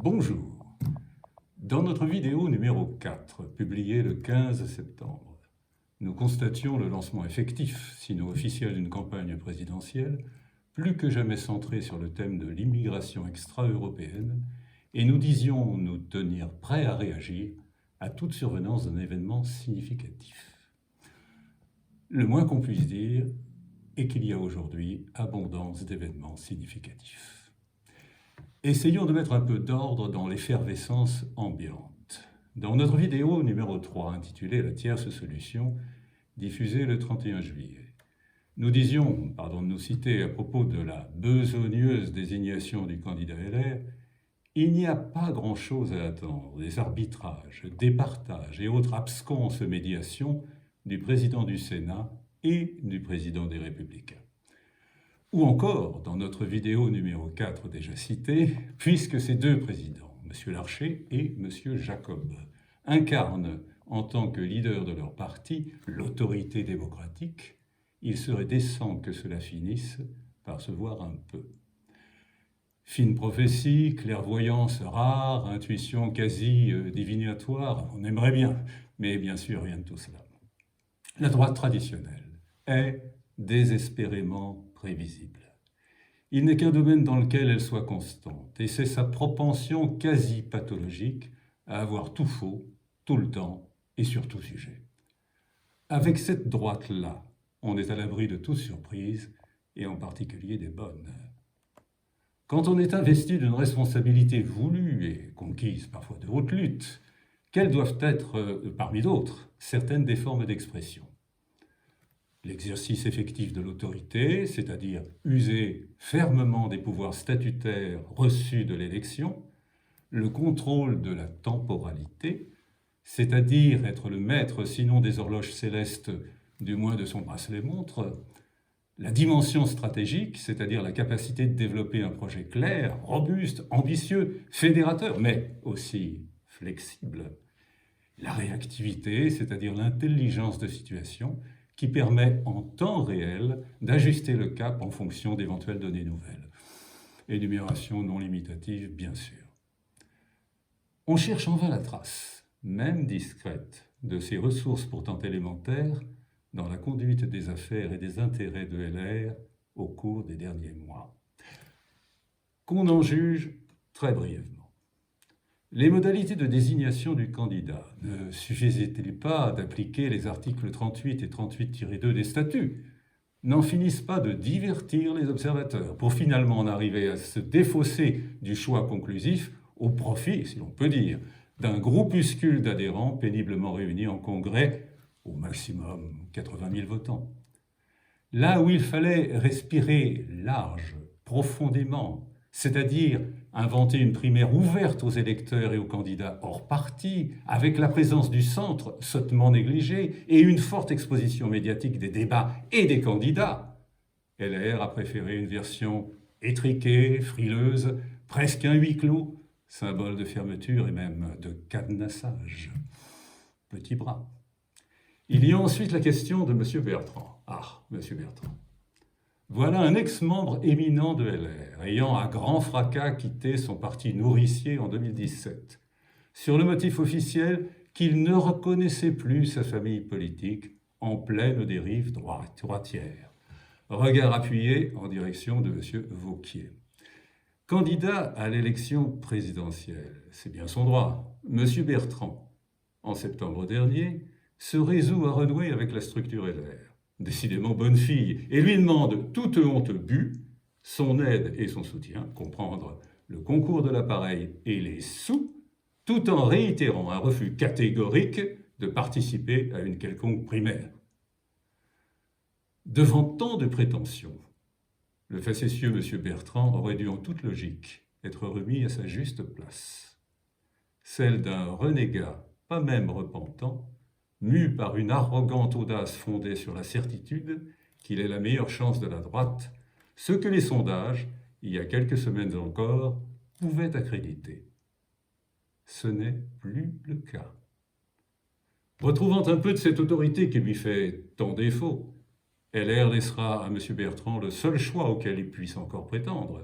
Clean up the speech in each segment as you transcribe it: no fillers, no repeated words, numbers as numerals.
Bonjour. Dans notre vidéo numéro 4, publiée le 15 septembre, nous constations le lancement effectif, sinon officiel, d'une campagne présidentielle, plus que jamais centrée sur le thème de l'immigration extra-européenne, et nous disions nous tenir prêts à réagir à toute survenance d'un événement significatif. Le moins qu'on puisse dire est qu'il y a aujourd'hui abondance d'événements significatifs. Essayons de mettre un peu d'ordre dans l'effervescence ambiante. Dans notre vidéo numéro 3, intitulée « La tierce solution », diffusée le 31 juillet, nous disions, pardon de nous citer à propos de la besogneuse désignation du candidat LR, « Il n'y a pas grand-chose à attendre des arbitrages, départages et autres absconses médiations du président du Sénat et du président des Républicains. » Ou encore, dans notre vidéo numéro 4 déjà citée, puisque ces deux présidents, M. Larcher et M. Jacob, incarnent en tant que leader de leur parti l'autorité démocratique, il serait décent que cela finisse par se voir un peu. Fine prophétie, clairvoyance rare, intuition quasi divinatoire, on aimerait bien, mais bien sûr rien de tout cela. La droite traditionnelle est désespérément prévisible. Il n'est qu'un domaine dans lequel elle soit constante, et c'est sa propension quasi pathologique à avoir tout faux, tout le temps et sur tout sujet. Avec cette droite-là, on est à l'abri de toute surprise, et en particulier des bonnes. Quand on est investi d'une responsabilité voulue et conquise parfois de haute lutte, quelles doivent être, parmi d'autres, certaines des formes d'expression? L'exercice effectif de l'autorité, c'est-à-dire user fermement des pouvoirs statutaires reçus de l'élection, le contrôle de la temporalité, c'est-à-dire être le maître, sinon des horloges célestes, du moins de son bracelet-montre, la dimension stratégique, c'est-à-dire la capacité de développer un projet clair, robuste, ambitieux, fédérateur, mais aussi flexible, la réactivité, c'est-à-dire l'intelligence de situation, qui permet en temps réel d'ajuster le cap en fonction d'éventuelles données nouvelles. Énumération non limitative, bien sûr. On cherche en vain la trace, même discrète, de ces ressources pourtant élémentaires dans la conduite des affaires et des intérêts de LR au cours des derniers mois. Qu'on en juge très brièvement. Les modalités de désignation du candidat ne suffisaient-ils pas d'appliquer les articles 38 et 38-2 des statuts? N'en finissent pas de divertir les observateurs pour finalement en arriver à se défausser du choix conclusif au profit, si l'on peut dire, d'un groupuscule d'adhérents péniblement réunis en congrès, au maximum 80 000 votants. Là où il fallait respirer large, profondément, c'est-à-dire inventer une primaire ouverte aux électeurs et aux candidats hors parti, avec la présence du centre sottement négligé et une forte exposition médiatique des débats et des candidats, LR a préféré une version étriquée, frileuse, presque un huis clos, symbole de fermeture et même de cadenassage. Petit bras. Il y a ensuite la question de M. Bertrand. Ah, M. Bertrand. Voilà un ex-membre éminent de LR, ayant à grand fracas quitté son parti nourricier en 2017, sur le motif officiel qu'il ne reconnaissait plus sa famille politique en pleine dérive droitière. Regard appuyé en direction de M. Vauquier. Candidat à l'élection présidentielle, c'est bien son droit, M. Bertrand, en septembre dernier, se résout à renouer avec la structure LR. Décidément bonne fille, et lui demande, toute honte bue, son aide et son soutien, comprendre le concours de l'appareil et les sous, tout en réitérant un refus catégorique de participer à une quelconque primaire. Devant tant de prétentions, le facétieux M. Bertrand aurait dû en toute logique être remis à sa juste place, celle d'un renégat, pas même repentant, mu par une arrogante audace fondée sur la certitude qu'il est la meilleure chance de la droite, ce que les sondages, il y a quelques semaines encore, pouvaient accréditer. Ce n'est plus le cas. Retrouvant un peu de cette autorité qui lui fait tant défaut, LR laissera à M. Bertrand le seul choix auquel il puisse encore prétendre,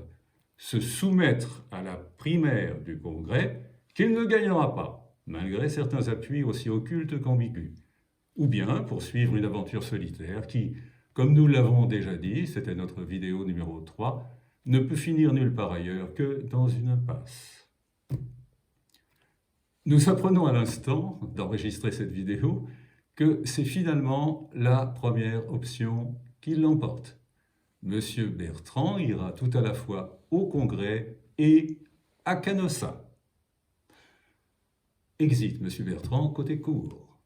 se soumettre à la primaire du Congrès qu'il ne gagnera pas, malgré certains appuis aussi occultes qu'ambigus, ou bien poursuivre une aventure solitaire qui, comme nous l'avons déjà dit, c'était notre vidéo numéro 3, ne peut finir nulle part ailleurs que dans une impasse. Nous apprenons à l'instant d'enregistrer cette vidéo que c'est finalement la première option qui l'emporte. Monsieur Bertrand ira tout à la fois au Congrès et à Canossa. Exit Monsieur Bertrand côté cour.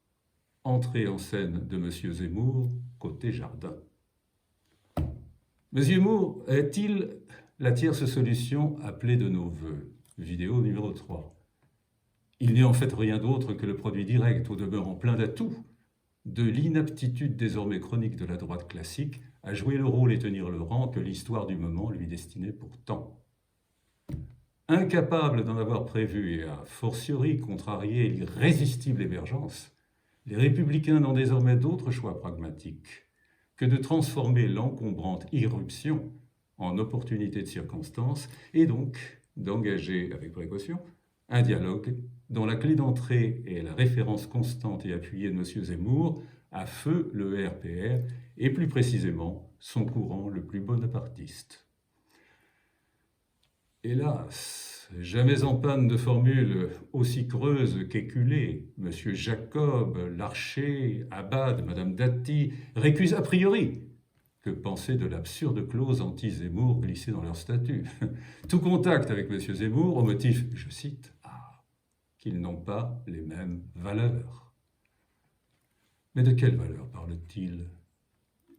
Entrée en scène de Monsieur Zemmour côté jardin. Monsieur Zemmour est-il la tierce solution appelée de nos voeux? Vidéo numéro 3. Il n'est en fait rien d'autre que le produit direct, au demeurant plein d'atouts, de l'inaptitude désormais chronique de la droite classique à jouer le rôle et tenir le rang que l'histoire du moment lui destinait pourtant. Incapable d'en avoir prévu et a fortiori contrarié l'irrésistible émergence, les Républicains n'ont désormais d'autre choix pragmatique que de transformer l'encombrante irruption en opportunité de circonstance et donc d'engager avec précaution un dialogue dont la clé d'entrée est la référence constante et appuyée de M. Zemmour à feu le RPR et plus précisément son courant le plus bonapartiste. Hélas, jamais en panne de formules aussi creuses qu'éculées, M. Jacob, Larcher, Abad, Mme Dati récusent a priori. Que penser de l'absurde clause anti-Zemmour glissée dans leur statut? Tout contact avec M. Zemmour au motif, je cite, qu'ils n'ont pas les mêmes valeurs. Mais de quelles valeurs parle-t-il?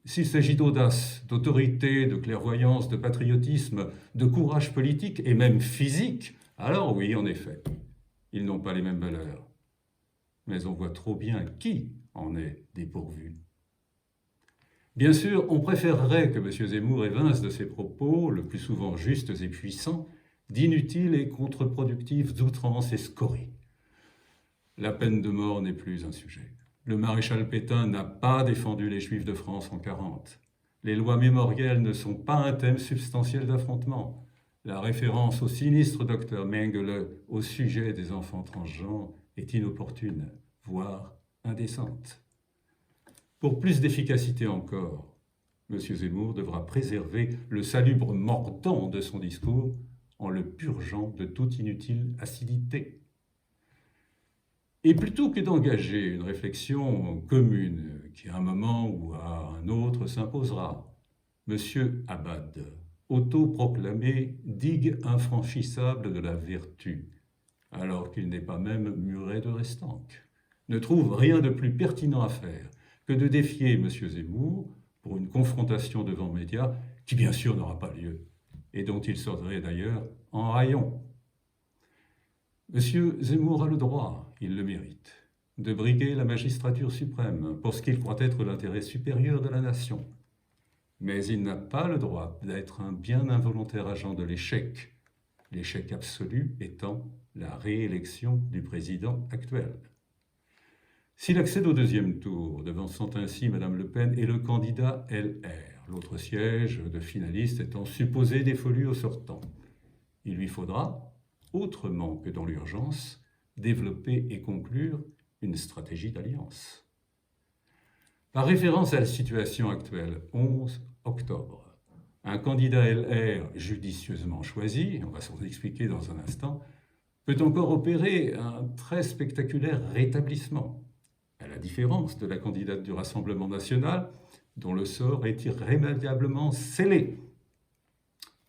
S'il s'agit d'audace, d'autorité, de clairvoyance, de patriotisme, de courage politique et même physique, alors oui, en effet, ils n'ont pas les mêmes valeurs. Mais on voit trop bien qui en est dépourvu. Bien sûr, on préférerait que M. Zemmour évince de ses propos, le plus souvent justes et puissants, d'inutiles et contre-productives outrances et scories. La peine de mort n'est plus un sujet. Le maréchal Pétain n'a pas défendu les Juifs de France en 1940. Les lois mémorielles ne sont pas un thème substantiel d'affrontement. La référence au sinistre docteur Mengele au sujet des enfants transgenres est inopportune, voire indécente. Pour plus d'efficacité encore, M. Zemmour devra préserver le salubre mordant de son discours en le purgeant de toute inutile acidité. Et plutôt que d'engager une réflexion commune qui à un moment ou à un autre s'imposera, M. Abad, autoproclamé digue infranchissable de la vertu, alors qu'il n'est pas même muret de restanque, ne trouve rien de plus pertinent à faire que de défier M. Zemmour pour une confrontation devant médias qui bien sûr n'aura pas lieu et dont il sortirait d'ailleurs en raillon. M. Zemmour a le droit, il le mérite, de briguer la magistrature suprême pour ce qu'il croit être l'intérêt supérieur de la nation. Mais il n'a pas le droit d'être un bien involontaire agent de l'échec, l'échec absolu étant la réélection du président actuel. S'il accède au deuxième tour, devançant ainsi Mme Le Pen et le candidat LR, l'autre siège de finaliste étant supposé dévolu au sortant, il lui faudra, autrement que dans l'urgence, développer et conclure une stratégie d'alliance. Par référence à la situation actuelle, 11 octobre, un candidat LR judicieusement choisi, on va s'en expliquer dans un instant, peut encore opérer un très spectaculaire rétablissement, à la différence de la candidate du Rassemblement national, dont le sort est irrémédiablement scellé.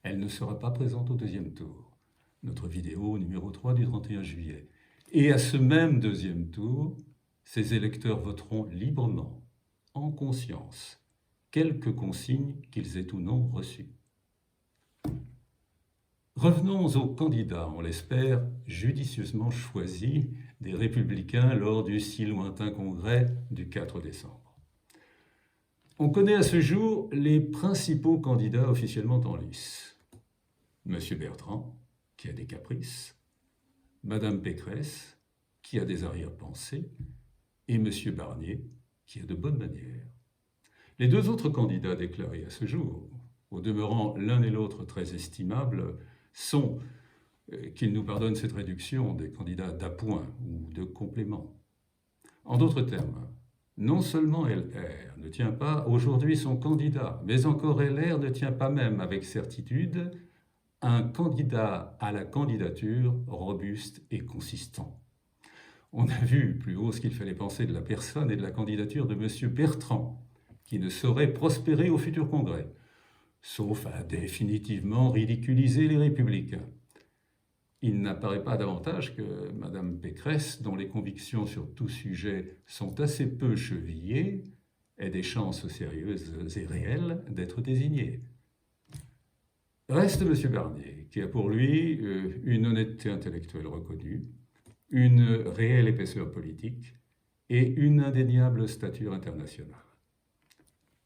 Elle ne sera pas présente au deuxième tour. Notre vidéo numéro 3 du 31 juillet. Et à ce même deuxième tour, ces électeurs voteront librement, en conscience, quelques consignes qu'ils aient ou non reçues. Revenons aux candidats, on l'espère, judicieusement choisis des Républicains lors du si lointain congrès du 4 décembre. On connaît à ce jour les principaux candidats officiellement en lice. M. Bertrand, qui a des caprices, Mme Pécresse, qui a des arrière-pensées, et M. Barnier, qui a de bonnes manières. Les deux autres candidats déclarés à ce jour, au demeurant l'un et l'autre très estimables, sont, qu'il nous pardonne cette réduction, des candidats d'appoint ou de complément. En d'autres termes, non seulement LR ne tient pas aujourd'hui son candidat, mais encore LR ne tient pas même avec certitude un candidat à la candidature robuste et consistant. On a vu plus haut ce qu'il fallait penser de la personne et de la candidature de M. Bertrand, qui ne saurait prospérer au futur Congrès, sauf à définitivement ridiculiser les Républicains. Il n'apparaît pas davantage que Mme Pécresse, dont les convictions sur tout sujet sont assez peu chevillées, ait des chances sérieuses et réelles d'être désignée. Reste M. Barnier, qui a pour lui une honnêteté intellectuelle reconnue, une réelle épaisseur politique et une indéniable stature internationale.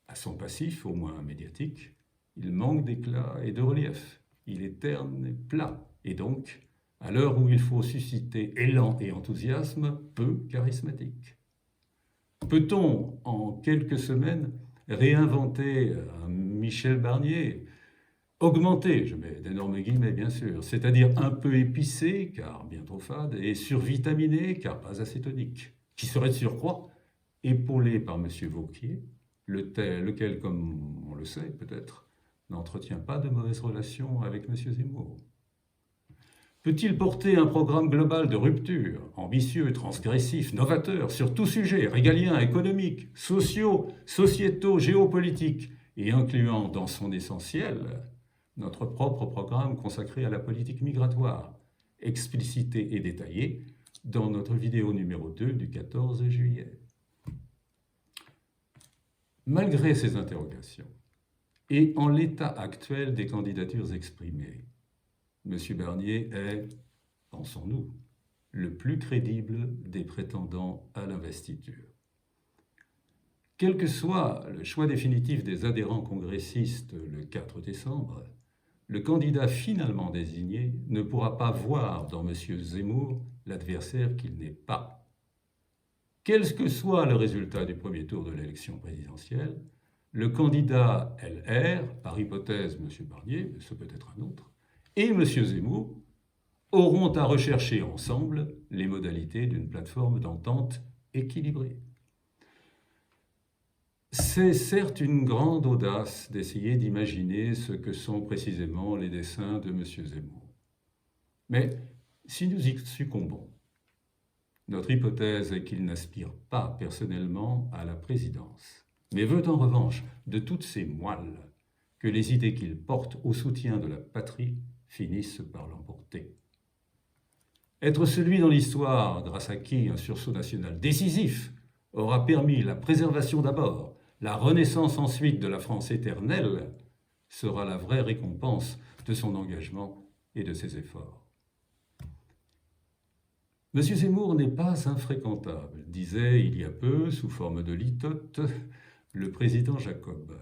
À son passif, au moins médiatique, il manque d'éclat et de relief. Il est terne et plat, et donc, à l'heure où il faut susciter élan et enthousiasme, peu charismatique. Peut-on, en quelques semaines, réinventer un Michel Barnier, augmenté, je mets d'énormes guillemets bien sûr, c'est-à-dire un peu épicé, car bien trop fade, et survitaminé, car pas assez tonique, qui serait de surcroît épaulé par M. Wauquiez, lequel, comme on le sait peut-être, n'entretient pas de mauvaises relations avec M. Zemmour. Peut-il porter un programme global de rupture, ambitieux, transgressif, novateur, sur tout sujet, régalien, économique, sociaux, sociétaux, géopolitiques, et incluant dans son essentiel notre propre programme consacré à la politique migratoire, explicité et détaillé dans notre vidéo numéro 2 du 14 juillet. Malgré ces interrogations, et en l'état actuel des candidatures exprimées, M. Barnier est, pensons-nous, le plus crédible des prétendants à l'investiture. Quel que soit le choix définitif des adhérents congressistes le 4 décembre, le candidat finalement désigné ne pourra pas voir dans M. Zemmour l'adversaire qu'il n'est pas. Quel que soit le résultat du premier tour de l'élection présidentielle, le candidat LR, par hypothèse M. Barnier, mais ce peut être un autre, et M. Zemmour auront à rechercher ensemble les modalités d'une plateforme d'entente équilibrée. C'est certes une grande audace d'essayer d'imaginer ce que sont précisément les desseins de M. Zemmour. Mais si nous y succombons, notre hypothèse est qu'il n'aspire pas personnellement à la présidence, mais veut en revanche de toutes ces moelles que les idées qu'il porte au soutien de la patrie finissent par l'emporter. Être celui dans l'histoire grâce à qui un sursaut national décisif aura permis la préservation d'abord, la renaissance ensuite de la France éternelle, sera la vraie récompense de son engagement et de ses efforts. M. Zemmour n'est pas infréquentable, disait il y a peu, sous forme de litote, le président Jacob.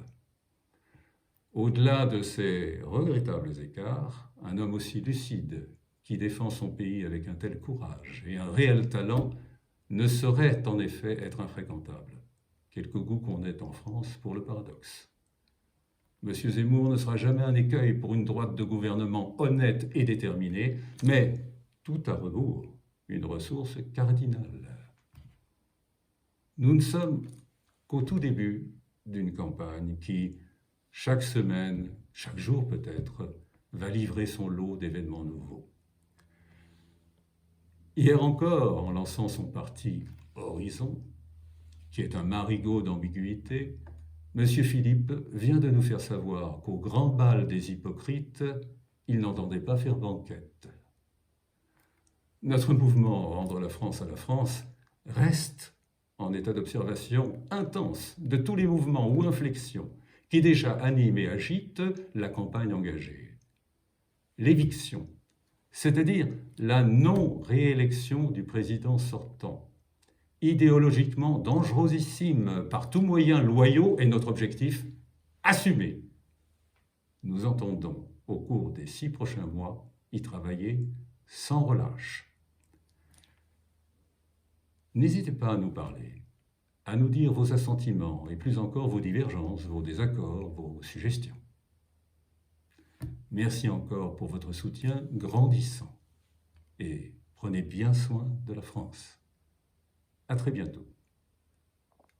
Au-delà de ces regrettables écarts, un homme aussi lucide, qui défend son pays avec un tel courage et un réel talent, ne saurait en effet être infréquentable. Quelque goût qu'on ait en France pour le paradoxe. M. Zemmour ne sera jamais un écueil pour une droite de gouvernement honnête et déterminée, mais tout à rebours, une ressource cardinale. Nous ne sommes qu'au tout début d'une campagne qui, chaque semaine, chaque jour peut-être, va livrer son lot d'événements nouveaux. Hier encore, en lançant son parti Horizon, qui est un marigot d'ambiguïté, M. Philippe vient de nous faire savoir qu'au grand bal des hypocrites, il n'entendait pas faire banquette. Notre mouvement Rendre la France à la France reste en état d'observation intense de tous les mouvements ou inflexions qui déjà animent et agitent la campagne engagée. L'éviction, c'est-à-dire la non-réélection du président sortant, idéologiquement dangerosissime par tous moyens loyaux, est notre objectif assumé. Nous entendons, au cours des 6 prochains mois, y travailler sans relâche. N'hésitez pas à nous parler, à nous dire vos assentiments et plus encore vos divergences, vos désaccords, vos suggestions. Merci encore pour votre soutien grandissant. Et prenez bien soin de la France. À très bientôt.